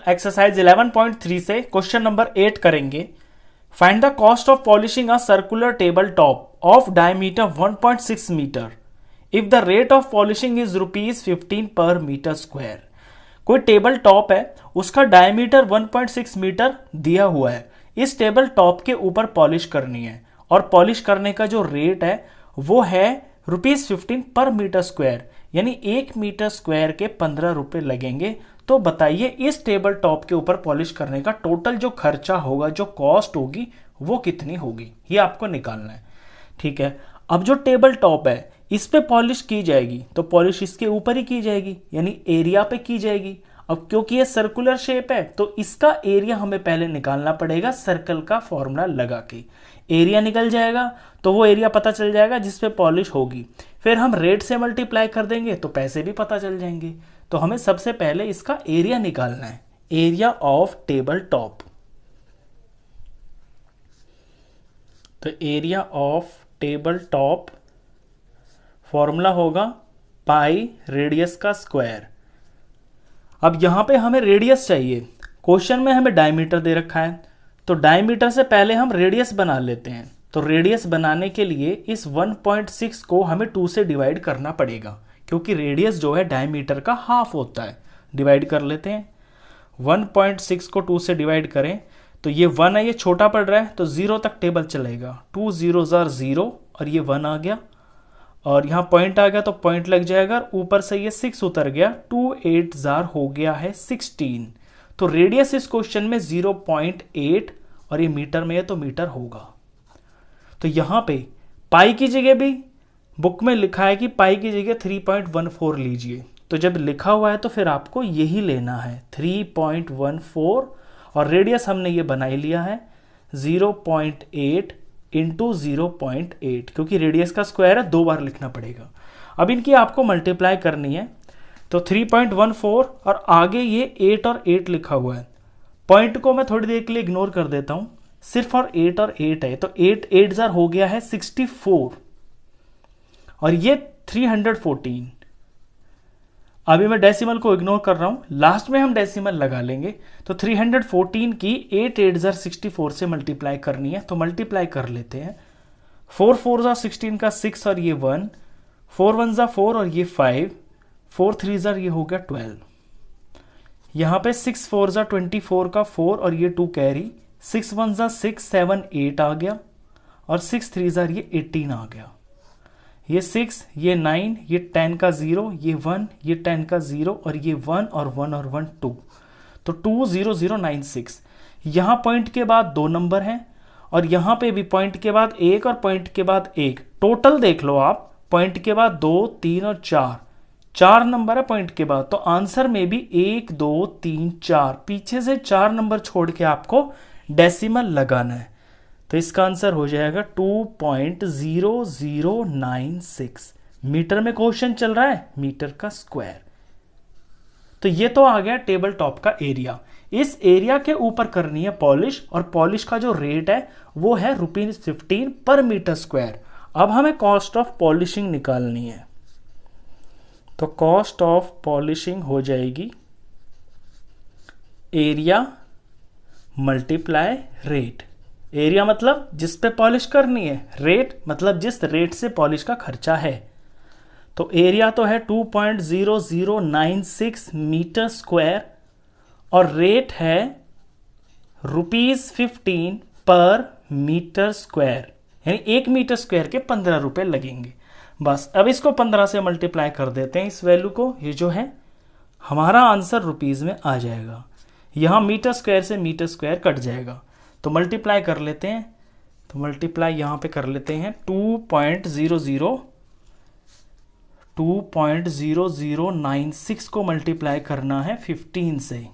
Exercise 11.3 से question number 8 करेंगे। Find the cost of polishing a circular table top of diameter 1.6 meter if the rate of polishing is ₹15 per meter square. कोई table top है, उसका diameter 1.6 metre दिया हुआ है। इस table top के ऊपर पॉलिश करनी है और पॉलिश करने का जो रेट है वो है ₹15 पर मीटर स्क्वायर, यानी 1 मीटर स्क्वायर के 15 रुपए लगेंगे। तो बताइए इस टेबल टॉप के ऊपर पॉलिश करने का टोटल जो खर्चा होगा, जो कॉस्ट होगी, वो कितनी होगी, ये आपको निकालना है। ठीक है, अब जो टेबल टॉप है इस पे पॉलिश की जाएगी तो पॉलिश इसके ऊपर ही की जाएगी, यानी एरिया पे की जाएगी। अब क्योंकि ये सर्कुलर शेप है तो इसका एरिया हमें पहले निकालना पड़ेगा सर्कल का फॉर्मूला लगा के। एरिया निकल जाएगा तो वो एरिया पता चल जाएगा जिस पे पॉलिश होगी, फिर हम रेट से मल्टीप्लाई कर देंगे तो पैसे भी पता चल जाएंगे। तो हमें सबसे पहले इसका एरिया निकालना है, एरिया ऑफ टेबल टॉप। तो area of table top formula होगा पाई रेडियस का स्क्वायर। अब यहां पे हमें रेडियस चाहिए, क्वेश्चन में हमें डायमीटर दे रखा है तो डायमीटर से पहले हम रेडियस बना लेते हैं। तो रेडियस बनाने के लिए इस 1.6 को हमें 2 से डिवाइड करना पड़ेगा, क्योंकि रेडियस जो है डायमीटर का हाफ होता है। डिवाइड कर लेते हैं, 1.6 को 2 से डिवाइड करें तो ये 1 है, ये छोटा पड़ रहा है तो 0 तक टेबल चलेगा। 2 0s are 0 और ये 1 आ गया और यहाँ पॉइंट आ गया तो पॉइंट लग जाएगा, ऊपर से ये 6 उतर गया, 2 8s are हो गया है 16। तो रेडियस इस क्वेश्चन में 0.8 और ये मीटर में है तो मीटर होगा। तो यहां पे पाई की जगह भी बुक में लिखा है कि पाई की जगह 3.14 लीजिए, तो जब लिखा हुआ है तो फिर आपको यही लेना है 3.14 और रेडियस हमने ये बना ही लिया है 0.8 इंटू 0.8, क्योंकि रेडियस का स्क्वायर है, 2 बार लिखना पड़ेगा। अब इनकी आपको मल्टीप्लाई करनी है तो 3.14 और आगे ये 8 और 8 लिखा हुआ है। पॉइंट को मैं थोड़ी देर के लिए इग्नोर कर देता हूं, सिर्फ और 8 और 8 है तो 8 8s हो गया है 64 और ये 314। अभी मैं डेसिमल को इग्नोर कर रहा हूं, लास्ट में हम डेसिमल लगा लेंगे। तो 314 की 8 8s 64 से मल्टीप्लाई करनी है, तो मल्टीप्लाई कर लेते हैं। 4 4s 16 का 6 और ये 1, 4 1s 4 और ये 5, 4 3s ये हो गया 12। यहां पे 6 4s 24 का 4 और ये 2 कैरी, 6 1s 6 7 8 आ गया और 6 3s ये 18 आ गया। ये 6 ये 9 ये 10 का 0 ये 1 ये 10 का 0 और ये 1 और 1 और 1 2, तो 20096। यहां पॉइंट के बाद 2 नंबर हैं और यहां पे भी पॉइंट के बाद 1 और पॉइंट के बाद 1, टोटल देख लो आप, पॉइंट के बाद 2 3 और 4 नंबर है पॉइंट के बाद। तो आंसर में भी 1 2 3 4, पीछे से 4 नंबर छोड़ के आपको डेसिमल लगाना है। तो इसका आंसर हो जाएगा 2.0096। मीटर में क्वेश्चन चल रहा है, मीटर का स्क्वायर। तो ये तो आ गया टेबल टॉप का एरिया। इस एरिया के ऊपर करनी है पॉलिश और पॉलिश का जो रेट है वो है ₹15 पर मीटर स्क्वायर। अब हमें कॉस्ट ऑफ पॉलिशिंग निकालनी है, तो कॉस्ट ऑफ पॉलिशिंग हो जाएगी एरिया मल्टीप्लाई रेट। एरिया मतलब जिस पे पॉलिश करनी है, रेट मतलब जिस रेट से पॉलिश का खर्चा है। तो एरिया तो है 2.0096 मीटर स्क्वायर और रेट है ₹15 पर मीटर स्क्वायर, यानी 1 मीटर स्क्वायर के 15 रुपए लगेंगे। बस अब इसको 15 से मल्टीप्लाई कर देते हैं इस वैल्यू को, ये जो है हमारा आंसर रुपीज में आ जाएगा। यहां मीटर स्क्वायर से मीटर स्क्वायर कट जाएगा तो मल्टीप्लाई कर लेते हैं। तो मल्टीप्लाई यहां पे कर लेते हैं 2.0096 को मल्टीप्लाई करना है 15 से।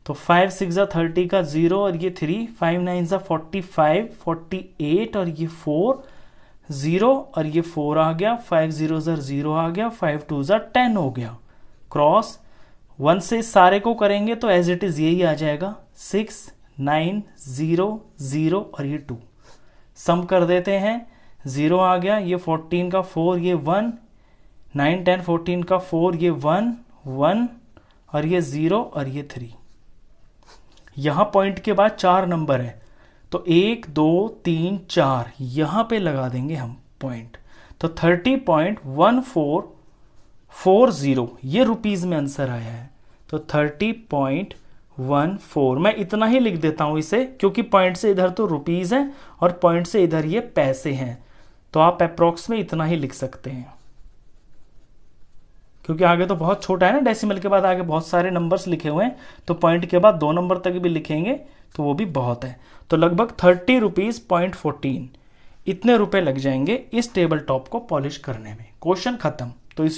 तो 5 6 30 का 0 और ये 3, 5 9 45 48 और ये 4 0 और ये 4 आ गया, 5 0s 0 आ गया, 5 2s 10 हो गया। क्रॉस 1 से सारे को करेंगे तो एज इट इज यही आ जाएगा, 6 9 0 0 और ये 2। सम कर देते हैं, 0 आ गया, ये 14 का 4 ये 1, 9 10 14 का 4 ये 1 1 और ये 0 और ये 3। यहाँ पॉइंट के बाद 4 नंबर है, तो 1 2 3 4 यहाँ पे लगा देंगे हम पॉइंट। तो 30.1440 ये रुपीज़ में आंसर आया है। तो 30.14, मैं इतना ही लिख देता हूँ इसे, क्योंकि पॉइंट से इधर तो रुपीज़ है और पॉइंट से इधर ये पैसे हैं, तो आप अप्रॉक्स में इतना ही लिख सकते हैं, क्योंकि आगे तो बहुत छोटा है ना, डेसिमल के बाद आगे बहुत सारे नंबर्स लिखे हुए हैं, तो पॉइंट के बाद 2 नंबर तक भी लिखेंगे तो वो भी बहुत है। तो लगभग 30 रुपीज़ .14 इतने रुपए लग जाएंगे इस टेबल टॉप को पॉलिश करने में। क्वेश्चन खत्म।